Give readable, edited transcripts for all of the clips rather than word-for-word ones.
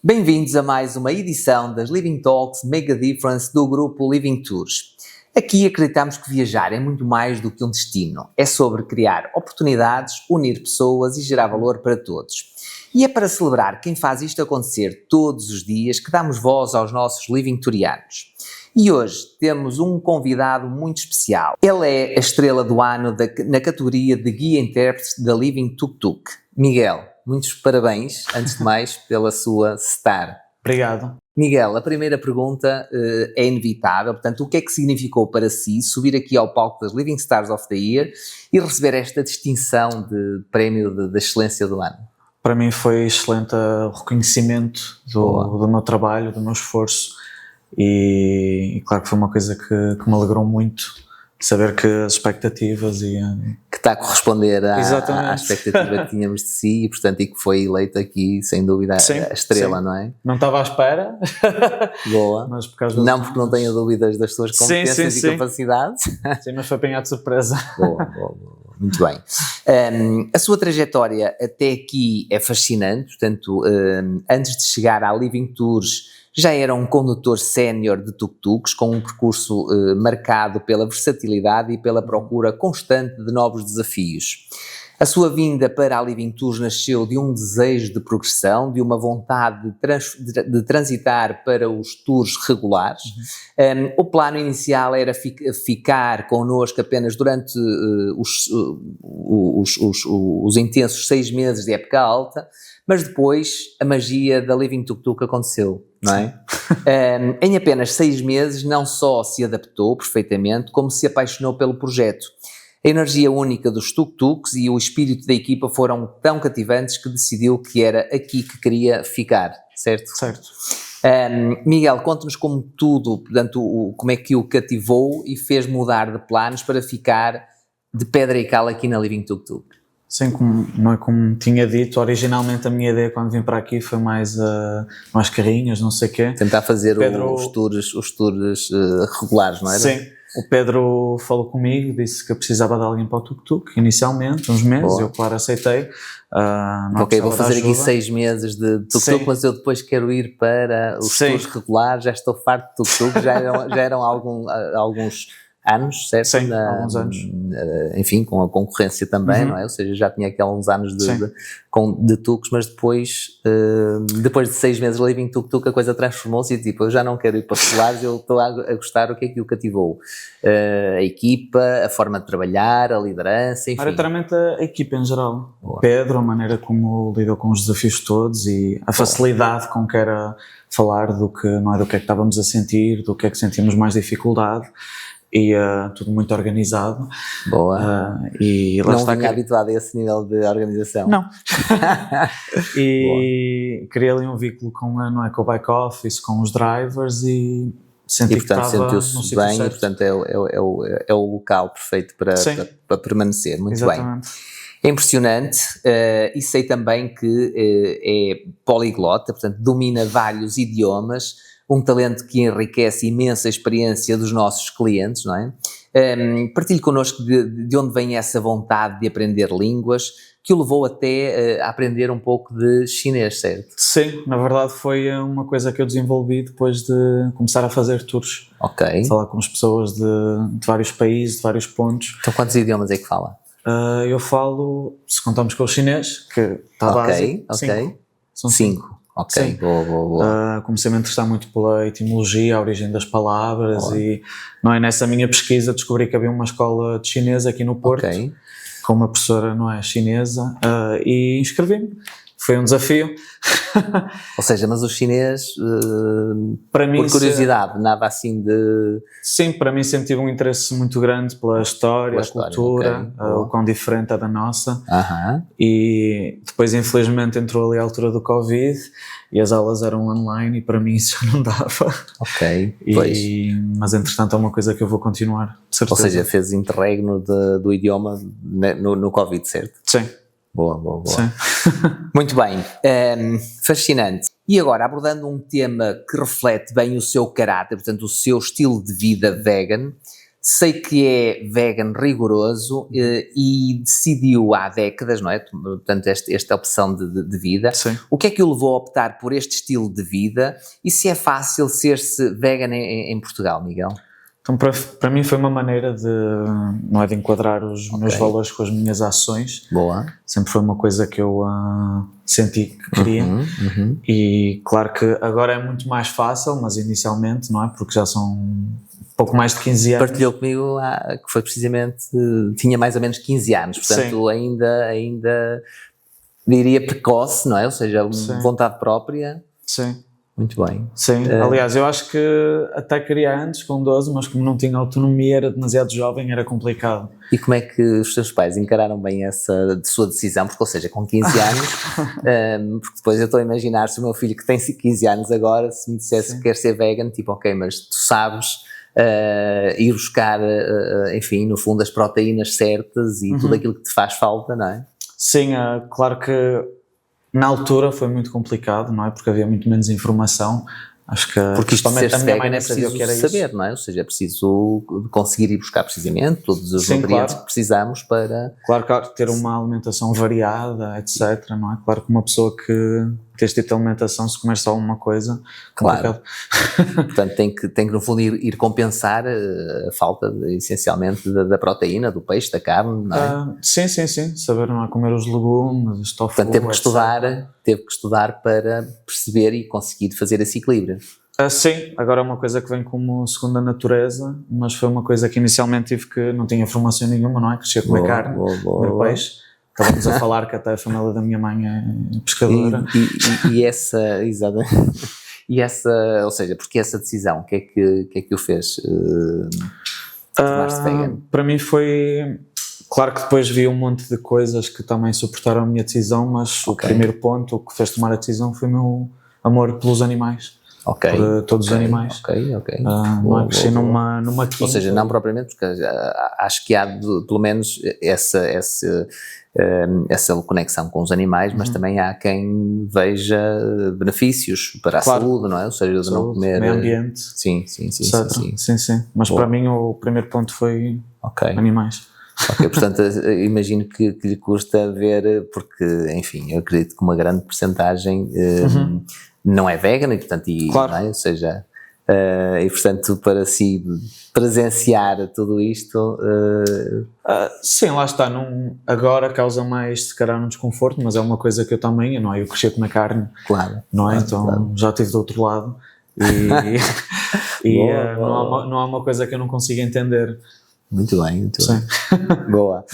Bem-vindos a mais uma edição das Living Talks Make a Difference do grupo Living Tours. Aqui acreditamos que viajar é muito mais do que um destino. É sobre criar oportunidades, unir pessoas e gerar valor para todos. E é para celebrar quem faz isto acontecer todos os dias que damos voz aos nossos Living Tourianos. E hoje temos um convidado muito especial. Ele é a estrela do ano na categoria de guia intérprete da Living Tuk Tuk. Miguel, muitos parabéns, antes de mais, pela sua star. Obrigado. Miguel, a primeira pergunta é inevitável. Portanto, o que é que significou para si subir aqui ao palco das Living Stars of the Year e receber esta distinção de prémio de excelência do ano? Para mim foi excelente o reconhecimento do meu trabalho, do meu esforço e claro que foi uma coisa que me alegrou muito saber que as expectativas e... Que está a corresponder à expectativa que tínhamos de si e, portanto, e que foi eleito aqui, sem dúvida, a estrela, sim. Não é? Não estava à espera. Boa. Mas por causa não porque não tenho dúvidas das suas competências e capacidades. Sim, mas foi apanhado de surpresa. Boa. Muito bem. A sua trajetória até aqui é fascinante, portanto, antes de chegar à Living Tours, já era um condutor sénior de tuk-tuks, com um percurso marcado pela versatilidade e pela procura constante de novos desafios. A sua vinda para a Living Tours nasceu de um desejo de progressão, de uma vontade de transitar para os tours regulares. O plano inicial era ficar connosco apenas durante os intensos 6 meses de época alta, mas depois a magia da Living Tuk Tuk aconteceu, não é? Em apenas 6 meses não só se adaptou perfeitamente, como se apaixonou pelo projeto. A energia única dos tuk-tuks e o espírito da equipa foram tão cativantes que decidiu que era aqui que queria ficar, certo? Certo. Miguel, conte-nos como tudo, portanto, como é que o cativou e fez mudar de planos para ficar de pedra e cal aqui na Living Tuk Tuk. Sim, não é como tinha dito, originalmente a minha ideia quando vim para aqui foi mais carrinhas, não sei o quê. Tentar fazer os tours regulares, não era? Sim, o Pedro falou comigo, disse que eu precisava de alguém para o tuk-tuk, inicialmente, uns meses, eu claro aceitei. Ok, vou fazer aqui 6 meses de tuk-tuk, mas eu depois quero ir para os tours regulares, já estou farto de tuk-tuk, já eram alguns anos, certo? Sim, alguns anos. Enfim, com a concorrência também, não é? Ou seja, já tinha aqui alguns anos de tuks, mas depois de 6 meses de Living Tuk Tuk a coisa transformou-se e tipo, eu já não quero ir para os solares, eu estou a gostar. O que é que o cativou? A equipa, a forma de trabalhar, a liderança, enfim. Maioritariamente a equipa em geral. Boa. Pedro, a maneira como lidou com os desafios todos e a facilidade com que era falar do que é que estávamos a sentir, do que é que sentíamos mais dificuldade. E tudo muito organizado. Boa. E lá não vinha habituado a esse nível de organização. Não. E criei ali um vínculo com o back office, com os drivers e senti que estava sentiu-se bem certo. E portanto é o local perfeito para permanecer. Muito Exatamente. Bem. É impressionante e sei também que é poliglota, portanto domina vários idiomas, um talento que enriquece imensa experiência dos nossos clientes, não é? Partilhe connosco de onde vem essa vontade de aprender línguas, que o levou até a aprender um pouco de chinês, certo? Sim, na verdade foi uma coisa que eu desenvolvi depois de começar a fazer tours. Ok. Falar com as pessoas de vários países, de vários pontos. Então quantos idiomas é que fala? Eu falo, se contamos com o chinês, que está básico, 5. São 5. Ok, sim. Boa. Comecei a me interessar muito pela etimologia, a origem das palavras e não é, nessa minha pesquisa descobri que havia uma escola de chinês aqui no Porto, com uma professora chinesa e inscrevi-me. Foi um desafio. Ou seja, mas o chinês, para mim, por curiosidade, nada assim de... Sim, para mim sempre tive um interesse muito grande pela história, a cultura, o quão diferente é da nossa. E depois, infelizmente, entrou ali a altura do Covid e as aulas eram online e para mim isso já não dava. Mas, entretanto, é uma coisa que eu vou continuar, de certeza. Ou seja, fez interregno do idioma no Covid, certo? Sim. Boa. Sim. Muito bem, fascinante. E agora, abordando um tema que reflete bem o seu caráter, portanto, o seu estilo de vida vegan, sei que é vegan rigoroso e decidiu há décadas, não é? Portanto, esta opção de vida. Sim. O que é que o levou a optar por este estilo de vida e se é fácil ser-se vegan em Portugal, Miguel? Então, para mim foi uma maneira não é, de enquadrar os meus valores com as minhas ações. Boa. Sempre foi uma coisa que eu senti que queria. E claro que agora é muito mais fácil, mas inicialmente, não é? Porque já são pouco mais de 15 anos. Partilhou comigo que foi precisamente, tinha mais ou menos 15 anos, portanto ainda diria precoce, não é? Ou seja, vontade própria. Sim. Muito bem. Sim, aliás, eu acho que até queria antes, com 12, mas como não tinha autonomia, era demasiado jovem, era complicado. E como é que os seus pais encararam bem essa sua decisão? Porque, ou seja, com 15 anos, porque depois eu estou a imaginar se o meu filho que tem 15 anos agora, se me dissesse que quer ser vegan, tipo, ok, mas tu sabes ir buscar, enfim, no fundo as proteínas certas e tudo aquilo que te faz falta, não é? Sim, claro que na altura foi muito complicado, não é? Porque havia muito menos informação. Acho que porque isto de ser a minha mãe vegan nem é sabia o que era preciso saber, isso. não é? Ou seja, é preciso conseguir ir buscar precisamente todos os nutrientes que precisamos para... Claro que ter uma alimentação variada, etc, não é? Claro que uma pessoa que tem este tipo de alimentação, se comer só uma coisa... Claro. Portanto, tem que no fundo ir compensar a falta, essencialmente, da proteína, do peixe, da carne, não é? Sim. Saber, não é? Comer os legumes, os tofu, portanto, teve que estudar para perceber e conseguir fazer esse equilíbrio. Sim, agora é uma coisa que vem como segunda natureza, mas foi uma coisa que inicialmente tive que não tinha formação nenhuma, não é? Cresci a comer carne, comer peixe. Estávamos a falar que até a família da minha mãe é pescadora. E essa, exatamente. E essa, ou seja, porque essa decisão, o que é que o fez tornar-se vegan? Para mim foi... Claro que depois vi um monte de coisas que também suportaram a minha decisão, mas o primeiro ponto, o que fez tomar a decisão foi o meu amor pelos animais. Por todos os animais. Não é? Cresci numa quinta. Ou seja, não propriamente, porque acho que há pelo menos essa conexão com os animais, mas também há quem veja benefícios para a saúde, não é? Ou seja, de não comer... meio ambiente. Sim. Mas para mim o primeiro ponto foi animais. Portanto, imagino que lhe custa ver, porque, enfim, eu acredito que uma grande percentagem não é vegana e, portanto, claro. Não é? Ou seja, e portanto, para si presenciar tudo isto... sim, lá está, agora causa mais, se calhar, um desconforto, mas é uma coisa que eu também, não é? Eu cresci a comer carne, não é? Então já estive do outro lado e não há uma coisa que eu não consiga entender. Muito bem. Boa.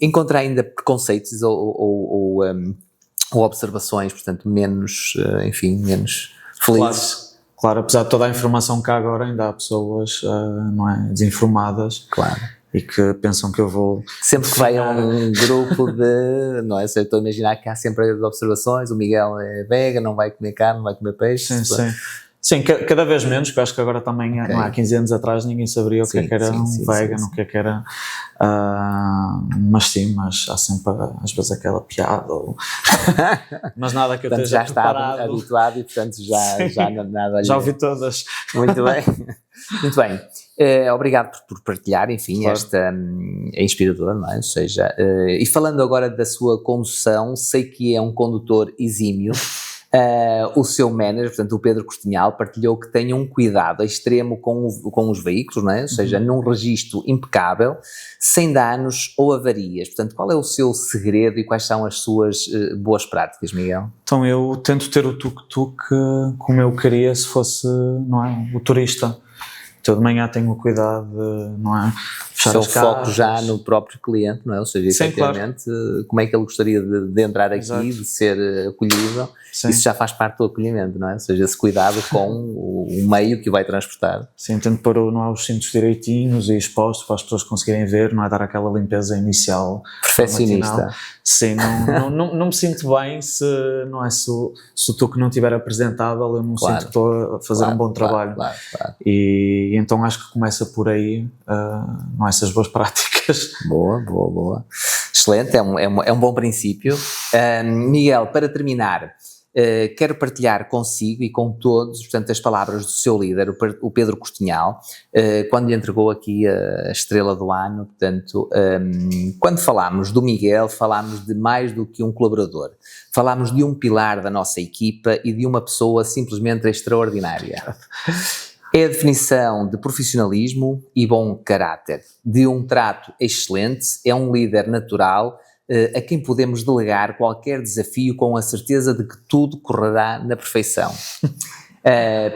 Encontra ainda preconceitos ou observações, portanto, menos felizes? Claro, apesar de toda a informação que há agora, ainda há pessoas, não é, desinformadas. Claro. E que pensam que eu vou... Sempre que vai a um grupo de... Não é? Eu estou a imaginar que há sempre as observações, o Miguel é vegan, não vai comer carne, não vai comer peixe. Sim, cada vez menos, que eu acho que agora também, há 15 anos atrás, ninguém saberia o que é que era um vegan, o que é que era... mas há sempre, às vezes, aquela piada, mas nada que eu portanto, esteja preparado. Já está habituado e, portanto, já nada... Já ouvi todas. Muito bem. Muito bem. Obrigado por partilhar, enfim, esta é inspiradora, não é? Ou seja, e falando agora da sua condução, sei que é um condutor exímio. O seu manager, portanto o Pedro Costinhal, partilhou que tem um cuidado extremo com os veículos, não é? Ou seja, num registro impecável, sem danos ou avarias. Portanto, qual é o seu segredo e quais são as suas boas práticas, Miguel? Então eu tento ter o tuk-tuk como eu queria se fosse, não é, o turista. Então de manhã tenho o cuidado de, não é, fechar as casas. Foco já no próprio cliente, não é? Ou seja, efetivamente, como é que ele gostaria de entrar aqui, de ser acolhido. Sim. Isso já faz parte do acolhimento, não é? Ou seja, esse cuidado com o meio que o vai transportar. Sim, tento pôr os cintos direitinhos e expostos para as pessoas conseguirem ver, não é? Dar aquela limpeza inicial. Perfeccionista. Sim, não me sinto bem se o tuk não estiver apresentável, eu não sinto que estou a fazer um bom trabalho. Claro. E então acho que começa por aí, não é, essas boas práticas. Boa. Excelente, é um bom princípio. Miguel, para terminar, quero partilhar consigo e com todos, portanto, as palavras do seu líder, o Pedro Costinhal, quando lhe entregou aqui a estrela do ano. Portanto, quando falámos do Miguel, falámos de mais do que um colaborador, falámos de um pilar da nossa equipa e de uma pessoa simplesmente extraordinária. É a definição de profissionalismo e bom caráter, de um trato excelente, é um líder natural, a quem podemos delegar qualquer desafio com a certeza de que tudo correrá na perfeição.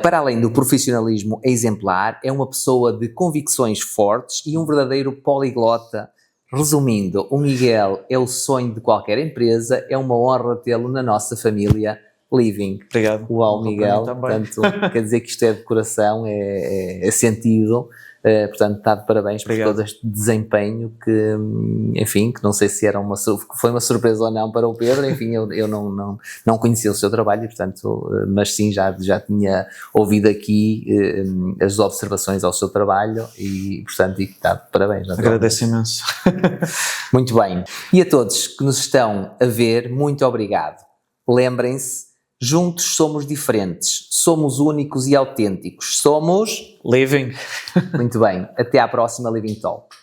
Para além do profissionalismo exemplar, é uma pessoa de convicções fortes e um verdadeiro poliglota. Resumindo, o Miguel é o sonho de qualquer empresa, é uma honra tê-lo na nossa família Living. Obrigado. Uau, Miguel, portanto, quer dizer que isto é de coração, é sentido, portanto, está de parabéns por todo este desempenho que, enfim, que não sei se foi uma surpresa ou não para o Pedro, enfim, eu não conhecia o seu trabalho e, portanto, mas sim, já tinha ouvido aqui as observações ao seu trabalho e, portanto, está de parabéns. Agradeço imenso. Muito bem. E a todos que nos estão a ver, muito obrigado. Lembrem-se, juntos somos diferentes, somos únicos e autênticos, somos Living. Muito bem, até à próxima Living Talk.